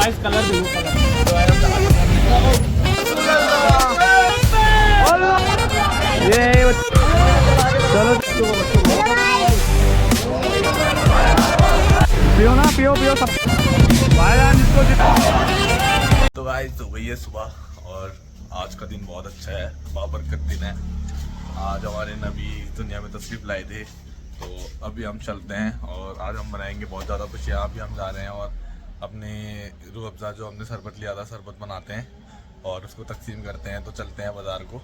Guys colour देखो colour. ये चलो पियो ना, पियो पियो सब भाईजान इसको। तो गाइस हो गई है सुबह और आज का दिन बहुत अच्छा है, बाबरकत दिन है। आज हमारे नबी दुनिया में तशरीफ लाए थे, तो अभी हम चलते हैं और आज हम बनाएंगे बहुत ज़्यादा खुशियाँ। अभी हम जा रहे हैं और अपने रूह अफ़ज़ा जो हमने शरबत लिया था, शरबत बनाते हैं और उसको तकसीम करते हैं। तो चलते हैं बाज़ार को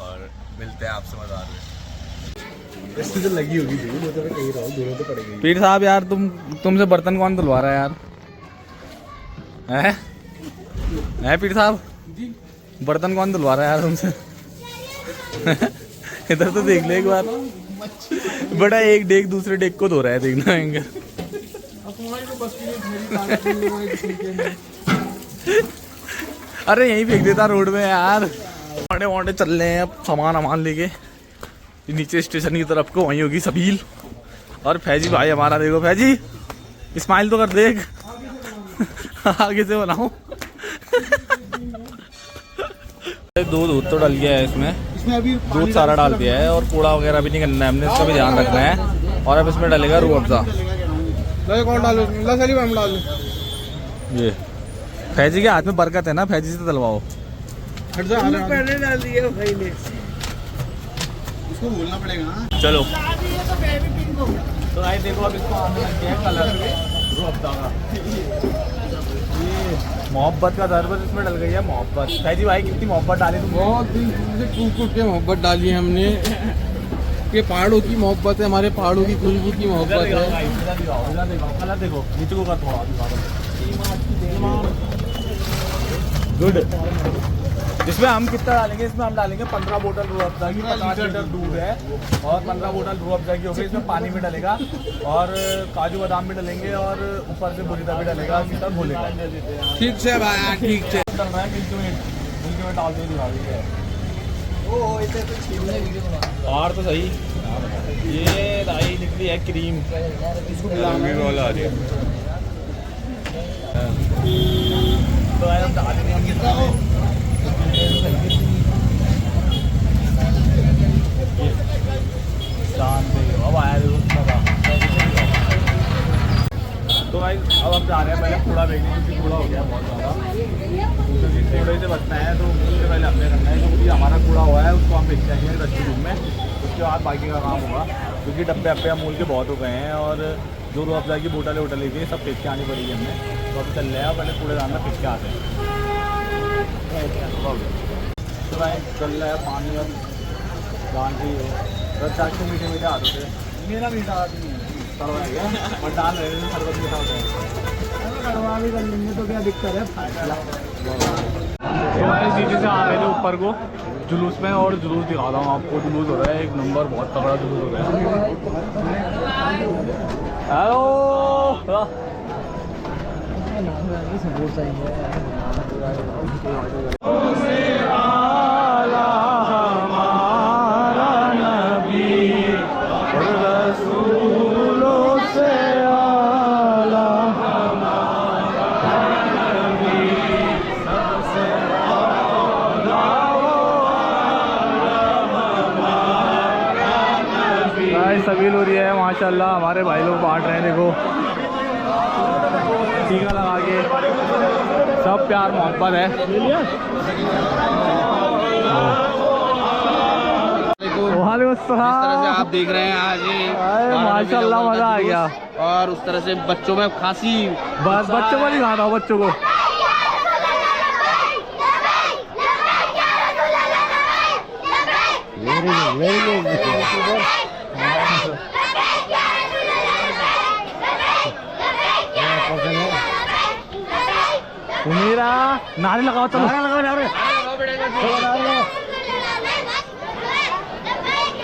और मिलते हैं आपसे बाज़ार में। तो लगी होगी वो तो मैं कही रहा हूँ, दोनों तो पड़ेगी। पीर साहब यार तुमसे बर्तन कौन धुलवा रहा है यार? हैं पीर साहब, बर्तन कौन धुलवा रहा है यार तुमसे? इधर तो देख ले एक बार, बड़ा एक डेग दूसरे डेग को धो रहा है, देखना आएंगे। अरे यहीं फेंक देता रोड में यार। वांडे वांडे चल रहे हैं अब सामान वामान लेके नीचे स्टेशन की तरफ को, वहीं होगी सबील। और फैजी भाई हमारा देखो, फैजी स्माइल तो कर देख। आगे से बनाओ। दूध तो डल गया है इसमें अभी दूध सारा डाल दिया है और कूड़ा वगैरह भी नहीं करना है हमने, इसका भी ध्यान रखना है। और अब इसमें डलेगा रूह अफ़ज़ा। ये फैजी के हाथ में बरकत है ना, फैजी से डलवाओ। पहले डाल दिया भाई ने, उसको बोलना पड़ेगा। चलो तो भाई देखो अब इसको आने लग गया है कलर रूह अफ़ज़ा का। मोहब्बत का शरबत इसमें डल गई है, मोहब्बत। फैजी भाई कितनी मोहब्बत डाली तुम? बहुत दिन से टूट के मोहब्बत डाली है हमने। ये पहाड़ों की मोहब्बत है, हमारे पहाड़ों की खुशबू की मोहब्बत है। कलर देखो नीचे को कर थोड़ा गुड। इसमें हम कितना डालेंगे? इसमें हम डालेंगे 15 बोतल रूह अफ़ज़ा की, 50 लीटर दूध है और 15 बोतल रूह अफ़ज़ा की होगी। इसमें पानी भी डलेगा और काजू बादाम भी डलेंगे और ऊपर से बुरीदा भी डलेगा, इसी तरह घोलेगा। ठीक से भाई, ठीक से डल रहा है मिल्की में डाल दे दिखा दी है। और तो सही ये दाई निकली है क्रीम, इसको मिलाना वाला आ रही है। तो हम डालेंगे हम कितना अब आया तो भाई अब हम जा रहे हैं पहले कूड़ा फेंकने, क्योंकि कूड़ा हो गया बहुत ज़्यादा, क्योंकि कूड़े से बचना है। तो उससे पहले हमने करना है, क्योंकि हमारा कूड़ा हुआ है उसको हम फेंक जाएंगे डस्टबिन में। उसके बाद बाकी का काम होगा, क्योंकि डब्बे अब्बे अमूल के बहुत हो गए हैं और जो रूह अफ़ज़ा की बोतलें वोटलें थी सब फेंक के आनी पड़ेगी हमें। तो अभी चल रहे हैं, पहले कूड़ेदान में फेंक के आते हैं। तो भाई चल रहा है पानी अब डाल के रचाक के मीठे मीठे हाथों से। मेरा मीठा हाथ नहीं और डाल रहे हैं शरबत मीठा होता है, करवा भी कर लेंगे तो क्या दिक्कत है। तो भाई नीचे से आ रहे थे ऊपर को जुलूस में, और जुलूस दिखाता हूँ आपको। जुलूस हो रहा है एक नंबर, बहुत तगड़ा जुलूस हो रहा है। हेलो सबील हो रही है माशाल्लाह। हमारे भाई लोग बांट रहे हैं, देखो टीका लगा के, सब प्यार मोहब्बत है। वालेकुम अस्सलाम। आप देख रहे हैं आज माशाल्लाह मजा आ गया। और उस तरह से बच्चों में खांसी, बस बच्चों को नहीं खाना हो, बच्चों को। मेरा नारे लगाओ, चलो लगाओ नारे।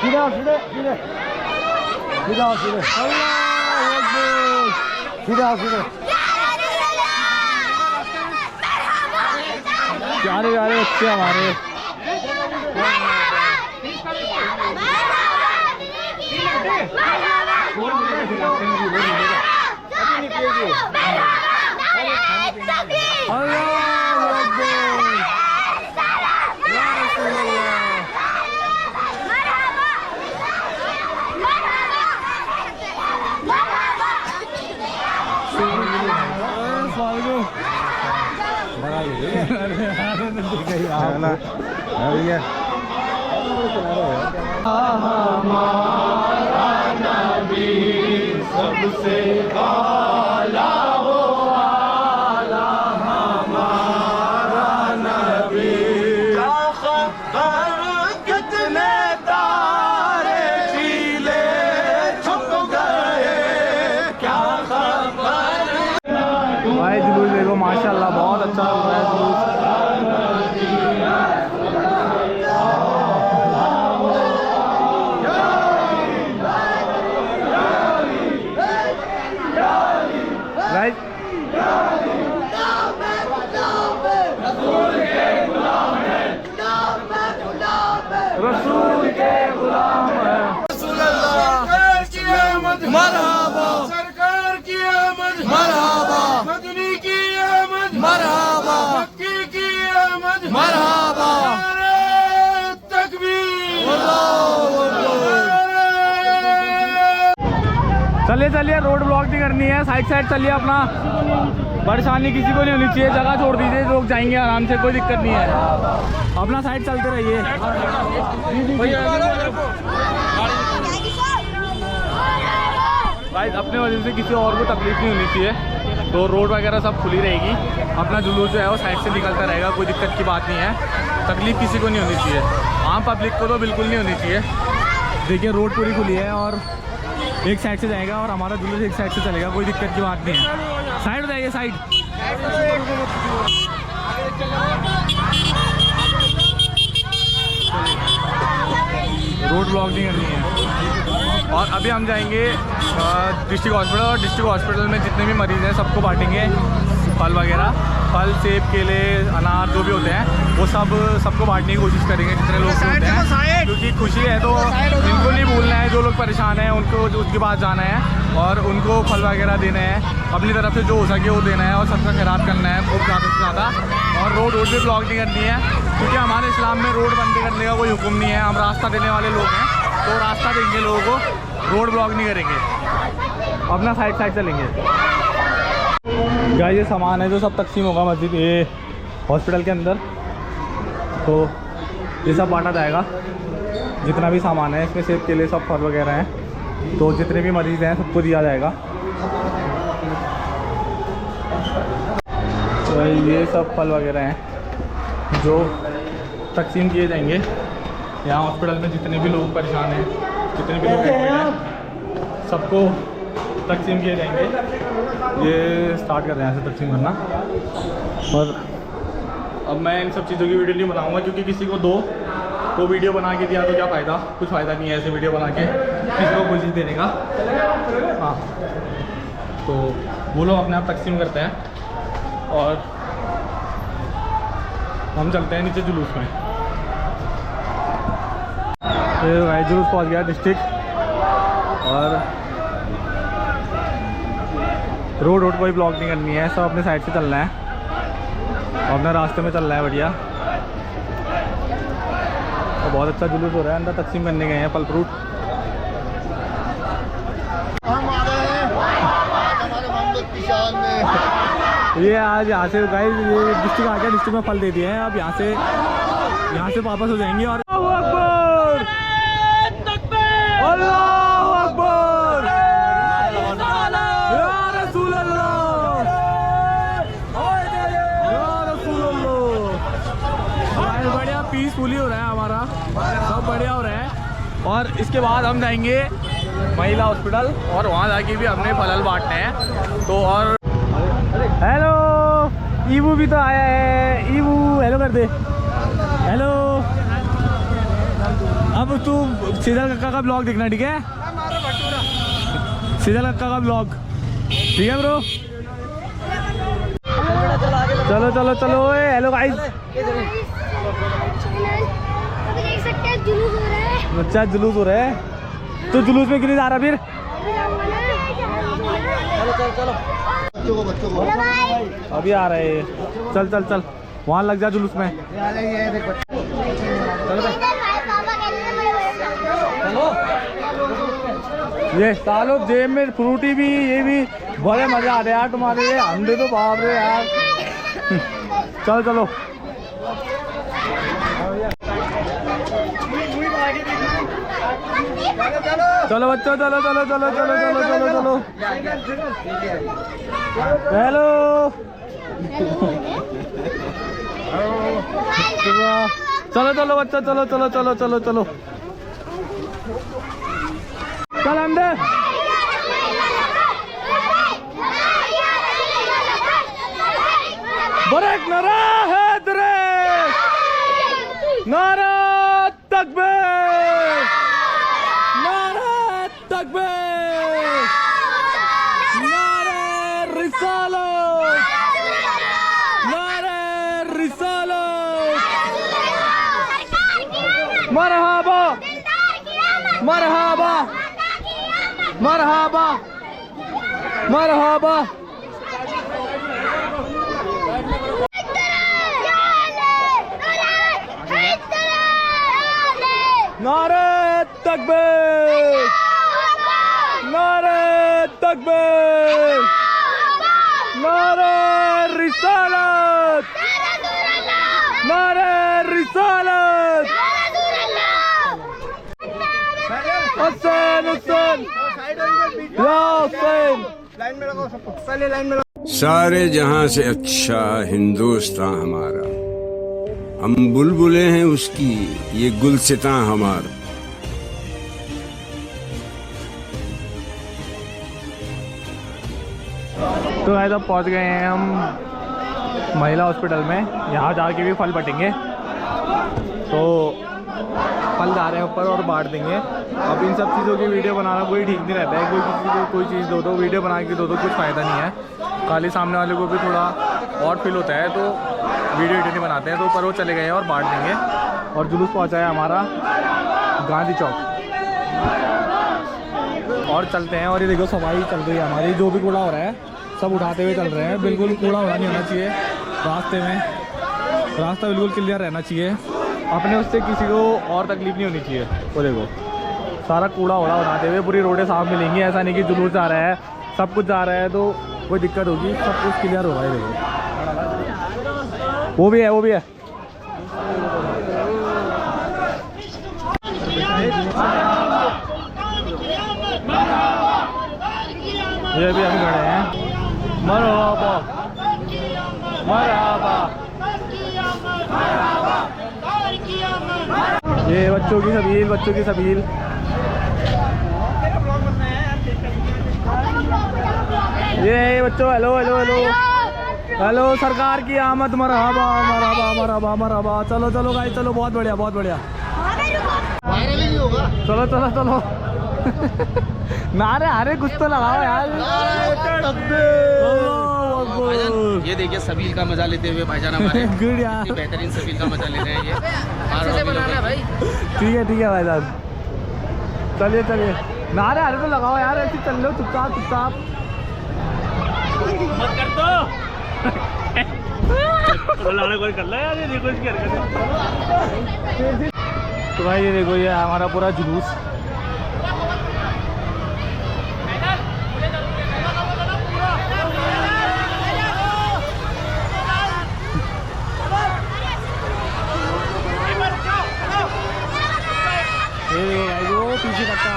सीधे सीधे सीधे सीधा सीधे सीधा सीधे। प्यारे प्यारे बच्चे हमारे। पहला भैया सबसे आला हो आला हमारा नबी। क्या खबर कितने तारे चीले छुप गए, क्या खबर। भाई जुलूस देखो माशाल्लाह बहुत अच्छा लग रहा है जुलूस। गाइस रसूल के गुलाम है, सरकार की आमद मरहबा, सरकार की आमद मरहबा, मदनी की आमद मरहबा, मक्की की आमद मरहबा, नारे तकबीर, अल्लाहू अकबर। चलिए चलिए, रोड ब्लॉक नहीं करनी है, साइड साइड चलिए अपना, परेशानी किसी को नहीं होनी चाहिए, जगह छोड़ दीजिए, लोग जाएंगे आराम से, कोई दिक्कत नहीं है, अपना साइड चलते रहिए। भाई अपने वजह से किसी और को तकलीफ नहीं होनी चाहिए, तो रोड वगैरह सब खुली रहेगी, अपना जुलूस जो है वो साइड से निकलता रहेगा, कोई दिक्कत की बात नहीं है, तकलीफ किसी को नहीं होनी चाहिए, आम पब्लिक को तो बिल्कुल नहीं होनी चाहिए। देखिए रोड पूरी खुली है और एक साइड से जाएगा और हमारा जुलूस एक साइड से चलेगा, कोई दिक्कत की बात नहीं है। साइड हो जाइए, साइड। रोड ब्लॉक नहीं करनी है। और अभी हम जाएंगे डिस्ट्रिक्ट हॉस्पिटल, और डिस्ट्रिक्ट हॉस्पिटल में जितने भी मरीज़ हैं सबको बांटेंगे फल वगैरह, फल सेब केले अनार जो भी होते हैं वो सबको बांटने की कोशिश करेंगे जितने लोग होते हैं, क्योंकि खुशी है तो इनको नहीं भूलना है, जो लोग परेशान हैं उनको उसके बाद जाना है और उनको फल वगैरह देने हैं, अपनी तरफ से जो हो सके वो देना है और सबका खैरात करना है खूब ज़्यादा से ज़्यादा। और रोड भी ब्लॉक नहीं करनी है, क्योंकि हमारे इस्लाम में रोड बंद करने का कोई हुक्म नहीं है, हम रास्ता देने वाले लोग हैं, तो रास्ता देंगे लोगों को, रोड ब्लॉक नहीं करेंगे, अपना साइड साइड चलेंगे। गाइस ये सामान है जो सब तकसीम होगा मस्जिद ये हॉस्पिटल के अंदर, तो ये सब बांटा जाएगा, जितना भी सामान है इसमें सेब के लिए सब फल वगैरह हैं, तो जितने भी मरीज़ हैं सबको दिया जाएगा। तो ये सब फल वगैरह हैं जो तकसीम किए जाएंगे यहाँ हॉस्पिटल में, जितने भी लोग परेशान हैं, जितने भी लोग एडमिट हैं, सबको तकसीम किए जाएंगे। ये स्टार्ट कर रहे हैं ऐसे तकसीम करना, और अब मैं इन सब चीज़ों की वीडियो नहीं बनाऊंगा, क्योंकि किसी को दो तो वीडियो बना के दिया तो क्या फ़ायदा, कुछ फ़ायदा नहीं है ऐसे वीडियो बना के किसी को कोई चीज़ देने का। हाँ तो वो लोग अपने आप तकसीम करते हैं और हम चलते हैं नीचे जुलूस में। तो भाई जुलूस पहुँच गया डिस्ट्रिक्ट, और रोड कोई ब्लॉक नहीं करनी है, सब अपने साइड से चलना है, अपने रास्ते में चलना है बढ़िया। तो बहुत अच्छा जुलूस हो रहा है, अंदर तकसीम करने गए हैं फल फ्रूट। ये आज यहाँ से गाइस ये डिस्ट्रिक्ट आ गया, डिस्ट्रिक्ट में फल दे दिए हैं, अब यहाँ से वापस हो जाएंगे। और अल्लाहू अकबर, या रसूल अल्लाह, या रसूल अल्लाह। बढ़िया पीसफुली हो रहा है हमारा, सब बढ़िया हो रहा है। और इसके बाद हम जाएंगे महिला हॉस्पिटल, और वहाँ जाके भी हमने फल बांटने हैं। तो और हेलो ईबू भी तो आया है, ईबू हेलो कर दे, हेलो। अब तू सीधा कक्का का ब्लॉग देखना, ठीक है? सीधा कक्का का ब्लॉग, ठीक है ब्रो? चलो चलो चलो, हेलो गाइस, देख सकते हैं जुलूस हो रहा है। अच्छा जुलूस हो रहा है, तो जुलूस में क्यों नहीं जा रहा फिर? बच्चों को अभी आ रहे हैं, चल चल चल वहाँ लग जा जुलूस में। ये सालों जेब में फ्रूटी भी, ये भी बड़े मजे आ रहे यार तुम्हारे, अंडे तो बाप रे यार। चलो चलो चलो बच्चों, चलो चलो चलो चलो चलो चलो चलो। हेलो चलो चलो बच्चों, चलो चलो चलो चलो चलो। चल अंदर। बरक नारा हैदरे, नारा तकबीर, नारा तकबीर, नारा रिसालत, नारा रिसालत। मरहबा मरहबा मरहबा मरहबा। नारे तकबीर, नारे तकबीर, नारे रिसालत, नारे रिसालत। हुसैन हुसैन या हुसैन। सारे जहां से अच्छा हिंदुस्तान हमारा, हम बुलबुले हैं उसकी, ये गुलसितां हमारा। तो गाइस अब पहुंच गए हैं हम महिला हॉस्पिटल में। यहाँ जाके भी फल बटेंगे, तो फल जा रहे हैं ऊपर और बांट देंगे। अब इन सब चीज़ों की वीडियो बनाना कोई ठीक नहीं रहता है, कोई किसी को कोई चीज़ दो वीडियो बना के दो कुछ फ़ायदा नहीं है। खाली सामने वाले को भी थोड़ा और फील होता है, तो वीडियो एडिटिंग बनाते हैं। तो ऊपर वो चले गए हैं और बांट देंगे। और जुलूस पहुँचा है हमारा गांधी चौक, और चलते हैं। और ये देखो सफाई चल रही है हमारी, जो भी कूड़ा हो रहा है सब उठाते हुए चल रहे हैं। बिल्कुल कूड़ा उड़ा नहीं होना चाहिए रास्ते में, रास्ता बिल्कुल क्लियर रहना चाहिए। अपने उससे किसी को और तकलीफ नहीं होनी चाहिए। वो देखो सारा कूड़ा उड़ा उठाते हुए पूरी रोडें साफ मिलेंगी। ऐसा नहीं कि जुलूस जा रहा है, सब कुछ जा रहा है तो कोई दिक्कत होगी, सब कुछ क्लियर होगा। ये देखो वो भी है, वो भी है। ये भी हम खड़े हैं। मरहबा मरहबा। ये बच्चों की सबील, बच्चों की सबील। ये बच्चों, हेलो हेलो हेलो हेलो। सरकार की आमद, मरहबा मरहबा मरहबा मरहबा। चलो चलो गाइस, चलो, बहुत बढ़िया बहुत बढ़िया। चलो चलो चलो। नारे अरे कुछ तो लगाओ यार। ये देखिए सबील का मजा लेते हुए भाईजान हमारे गुड यार, बेहतरीन सबील का मजा ले रहे हैं। ये अच्छे से बनाना भाई। ठीक है भाई साहब, चलिए चलिए। नारे अरे तो लगाओ यार, ऐसे चल लो चुपचाप चुपचाप। मत कर दो। कोई कर लो यार, ये देखो इसकी हरकत। तो भाई ये देखो, ये हमारा पूरा जुलूस। पीछे तक का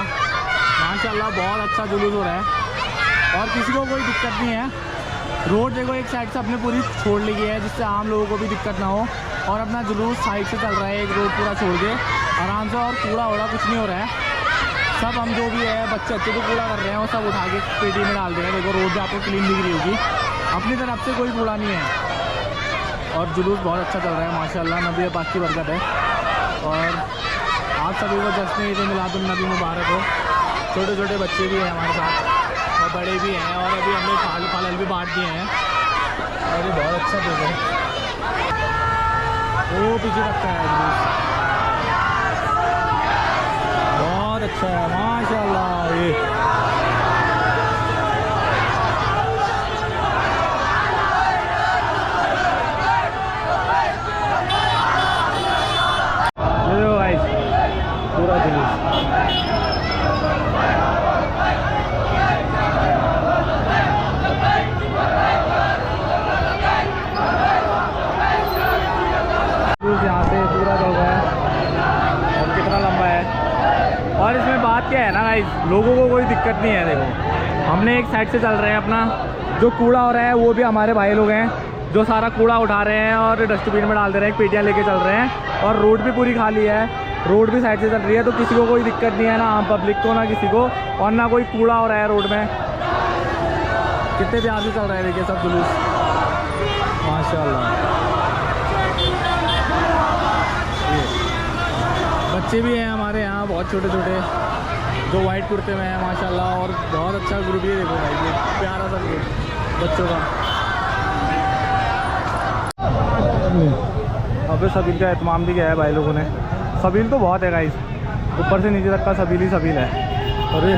माशाल्लाह बहुत अच्छा जुलूस हो रहा है, और किसी को कोई दिक्कत नहीं है। रोड देखो एक साइड से अपने पूरी छोड़ ली गई है, जिससे आम लोगों को भी दिक्कत ना हो। और अपना जुलूस साइड से चल रहा है, एक रोड पूरा छोड़ के आराम से। और कूड़ा वूड़ा कुछ नहीं हो रहा है, सब हम जो भी है बच्चे अच्छे जो कूड़ा कर रहे हैं वो सब उठा के पेटी में डाल दे रहे हैं। देखो रोड भी आपको क्लीन दिख रही होगी, अपनी तरफ से कोई कूड़ा नहीं है। और जुलूस बहुत अच्छा चल रहा है माशाल्लाह, नबी पाक की बरकत है। और आप सभी को जश्न ईद मिलादुन नबी मुबारक हो। छोटे छोटे बच्चे भी हैं हमारे साथ और बड़े भी हैं, और अभी हमने फल भी बांट दिए हैं। और ये बहुत अच्छा देख है, वो पीछे रखता है जुलूस, बहुत अच्छा है माशाल्लाह। ये पूरा जुलूस। यहाँ से पूरा चल रहा है, और कितना लंबा है गाइस, लोगों को कोई दिक्कत नहीं है। देखो हमने एक साइड से चल रहे हैं, अपना जो कूड़ा हो रहा है वो भी हमारे भाई लोग हैं जो सारा कूड़ा उठा रहे हैं और डस्टबिन में डाल दे रहे हैं, पेटियाँ लेके चल रहे हैं। और रोड भी पूरी खाली है, रोड भी साइड से चल रही है, तो किसी को कोई दिक्कत नहीं है, ना आम पब्लिक को ना किसी को, और ना कोई कूड़ा हो रहा है रोड में। कितने प्यार से चल रहे हैं देखिए सब जुलूस, माशाल्लाह। बच्चे भी हैं हमारे यहाँ बहुत छोटे छोटे जो वाइट कुर्ते में हैं माशाल्लाह, और बहुत अच्छा ग्रुप ये देखो भाई, ये प्यारा सा ग्रुप बच्चों का। अबे सबील का एहतमाम भी किया है भाई लोगों ने। सबील तो बहुत है गाइस, ऊपर से नीचे तक का सबील ही सबील है। अरे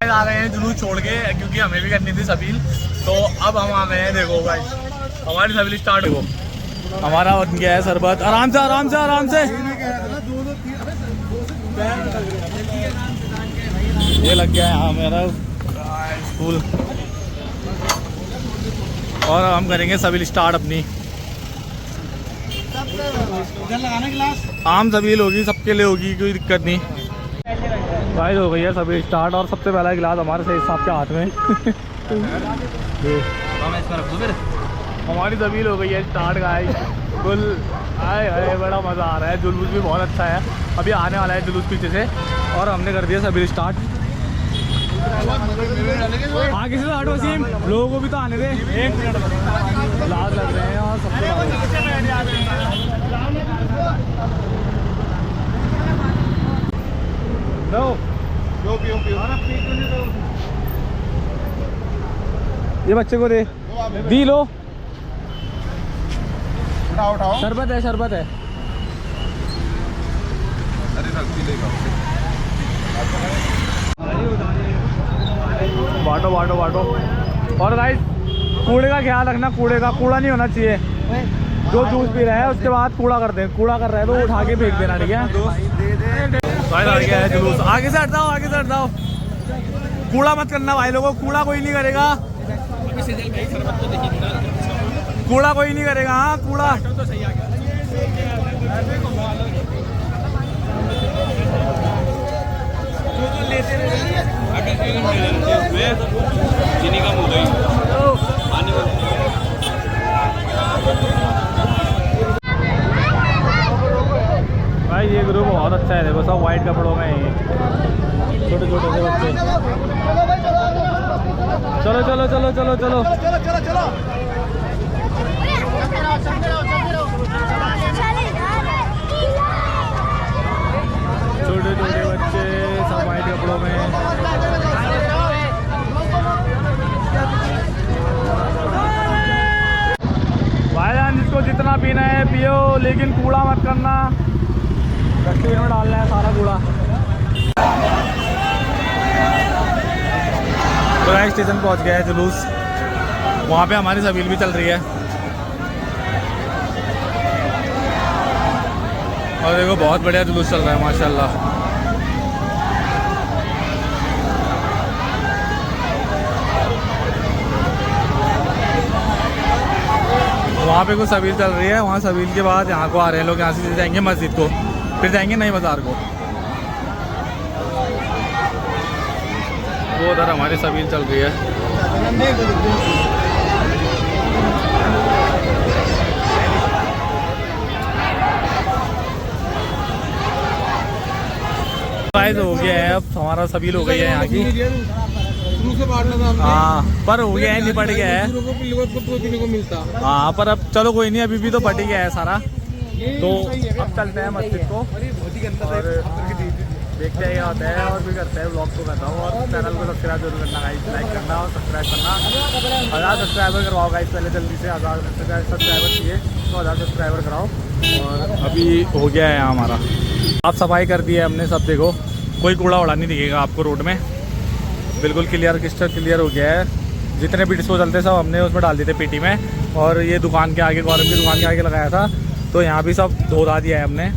आ गए हैं जुलूस छोड़ के, क्योंकि हमें भी करनी थी सबील। तो अब हम आ गए हैं, देखो भाई हमारी सबील स्टार्ट हो, हमारा बन गया है शरबत। आराम से आराम से आराम से, ये लग गया है हाँ मेरा स्कूल। और हम करेंगे सबील स्टार्ट अपनी। आम सबील होगी, सबके लिए होगी, कोई दिक्कत नहीं। गाइस हो गई है सभी स्टार्ट, और सबसे पहला गिलास हमारे सही साहब के हाथ में। हमारी सबील हो गई है स्टार्ट गाइस, फुल आए हाय बड़ा मज़ा आ रहा है। जुलूस भी बहुत अच्छा है, अभी आने वाला है जुलूस पीछे से, और हमने कर दिया सबील स्टार्ट। आगे से हटो वसीम, लोगों को भी तो आने दे, 1 मिनट लाज लग रहे हैं। और सबसे ये बच्चे को दे दी, लो उठाओ, शरबत है शरबत है। बांटो बांटो बांटो। और गाइस कूड़े का ख्याल रखना, कूड़े का कूड़ा नहीं होना चाहिए। जो जूस पी रहा है उसके बाद कूड़ा कर दे, कूड़ा कर रहा है तो उठा के फेंक देना, ठीक है। गया है जुलूस, आगे से हट जाओ, आगे से हट जाओ। कूड़ा मत करना भाई लोगों, कूड़ा कोई नहीं करेगा, कूड़ा कोई नहीं करेगा। हाँ कूड़ा चीनी कम हो गई, भाई ये ग्रुप बहुत अच्छा है। देखो सब वाइट कपड़ों में है, छोटे छोटे से बच्चे। चलो चलो चलो चलो चलो छोटे छोटे बच्चे सब वाइट कपड़ों में। भाईजान जिसको जितना पीना है पियो, लेकिन कूड़ा मत करना, डस्टबिन में डालना है सारा कूड़ा। तो राय स्टेशन पहुंच गया है जुलूस, वहाँ पे हमारी सबील भी चल रही है। और देखो बहुत बढ़िया जुलूस चल रहा है माशाल्लाह। वहाँ पे कुछ सबील चल रही है, वहाँ सबील के बाद यहाँ को आ रहे हैं लोग, यहाँ से जाएंगे मस्जिद को, फिर जाएंगे नई बाज़ार को। वो उधर हमारी सबील चल रही है। गाइस हो गया है, अब हमारा सबील हो गई है यहाँ की। हाँ पर हो गया है, निपट गया है। हाँ पर अब चलो कोई नहीं, अभी भी तो पट ही गया है सारा। तो अब चलते हैं मस्जिद को और देखते हैं क्या होता है और भी करते हैं, व्लॉग को करता हूँ। और चैनल को सब्सक्राइब जरूर करना गाइस, लाइक करना और सब्सक्राइब करना। 1000 सब्सक्राइबर करवाओ गाइस, पहले जल्दी से 1000 सब्सक्राइबर चाहिए, तो 1000 सब्सक्राइबर कराओ। और अभी हो गया है हमारा, साफ सफाई कर दी है हमने सब। देखो कोई कूड़ा उड़ा नहीं दिखेगा आपको रोड में, बिल्कुल क्लियर क्रिस्टल क्लियर हो गया है। जितने भी डिस्पोजल थे सब हमने उसमें डाल दिए थे पेटी में। और ये दुकान के आगे, गौरव की दुकान के आगे लगाया था, तो यहाँ भी सब धो धा दिया है हमने,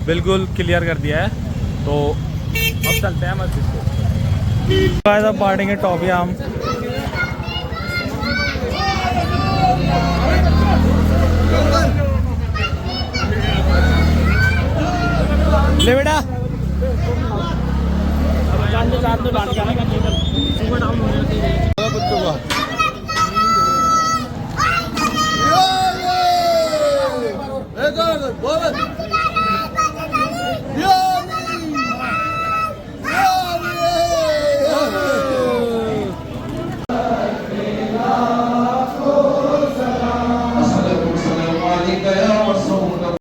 बिल्कुल क्लियर कर दिया है। तो अब चलते हैं मस्जिद को। अब बांटेंगे टॉफियाँ हम। ले बेटा बच्चों का